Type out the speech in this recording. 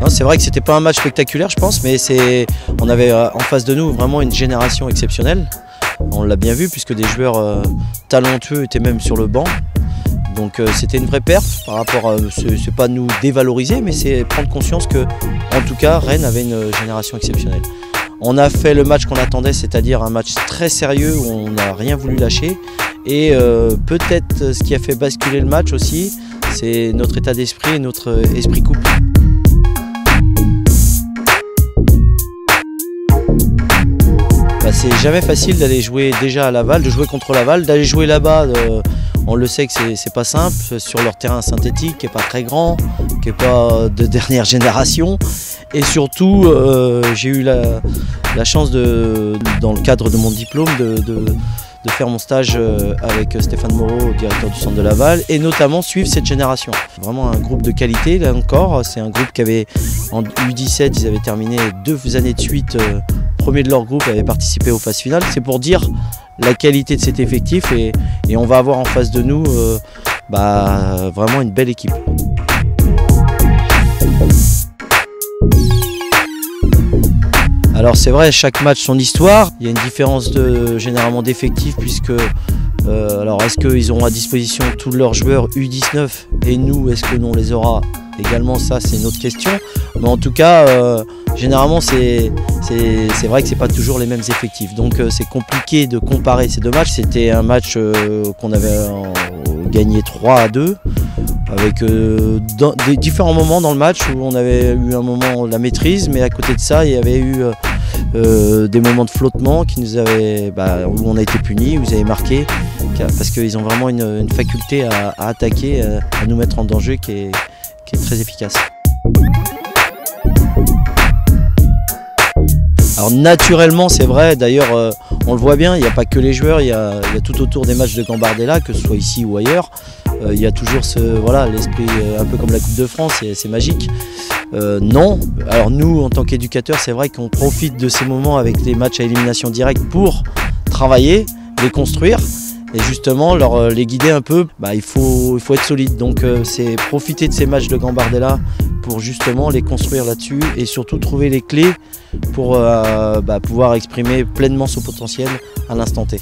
C'est vrai que c'était pas un match spectaculaire, je pense, mais on avait en face de nous vraiment une génération exceptionnelle. On l'a bien vu puisque des joueurs talentueux étaient même sur le banc. Donc c'était une vraie perf par rapport à, c'est pas nous dévaloriser, mais c'est prendre conscience que, en tout cas, Rennes avait une génération exceptionnelle. On a fait le match qu'on attendait, c'est-à-dire un match très sérieux où on n'a rien voulu lâcher. Et peut-être ce qui a fait basculer le match aussi, c'est notre état d'esprit et notre esprit couple. C'est jamais facile d'aller jouer déjà à Laval, de jouer contre Laval, d'aller jouer là-bas. On le sait que c'est pas simple, sur leur terrain synthétique qui n'est pas très grand, qui n'est pas de dernière génération. Et surtout, j'ai eu la chance, dans le cadre de mon diplôme, de faire mon stage avec Stéphane Moreau, directeur du centre de Laval, et notamment suivre cette génération. Vraiment un groupe de qualité, là encore. C'est un groupe qui avait, en U17, ils avaient terminé 2 années de suite, premier de leur groupe, avaient participé aux phases finales. C'est pour dire la qualité de cet effectif, et on va avoir en face de nous vraiment une belle équipe. Alors c'est vrai, chaque match son histoire. Il y a une différence généralement d'effectifs puisque alors est-ce qu'ils auront à disposition tous leurs joueurs U19 et nous, est-ce que nous on les aura également? Ça c'est une autre question. Mais en tout cas, généralement c'est vrai que c'est pas toujours les mêmes effectifs. Donc c'est compliqué de comparer ces deux matchs. C'était un match qu'on avait gagné 3-2. Avec des différents moments dans le match où on avait eu un moment de la maîtrise, mais à côté de ça, il y avait eu des moments de flottement qui nous avaient, où on a été punis, où ils avaient marqué, parce qu'ils ont vraiment une faculté à attaquer, à nous mettre en danger qui est très efficace. Alors naturellement, c'est vrai, d'ailleurs on le voit bien, il n'y a pas que les joueurs, il y a tout autour des matchs de Gambardella, que ce soit ici ou ailleurs. Il y a toujours l'esprit un peu comme la Coupe de France, c'est magique. Non, alors nous en tant qu'éducateurs, c'est vrai qu'on profite de ces moments avec les matchs à élimination directe pour travailler, les construire et justement les guider un peu. Il faut être solide, donc c'est profiter de ces matchs de Gambardella pour justement les construire là-dessus et surtout trouver les clés pour pouvoir exprimer pleinement son potentiel à l'instant T.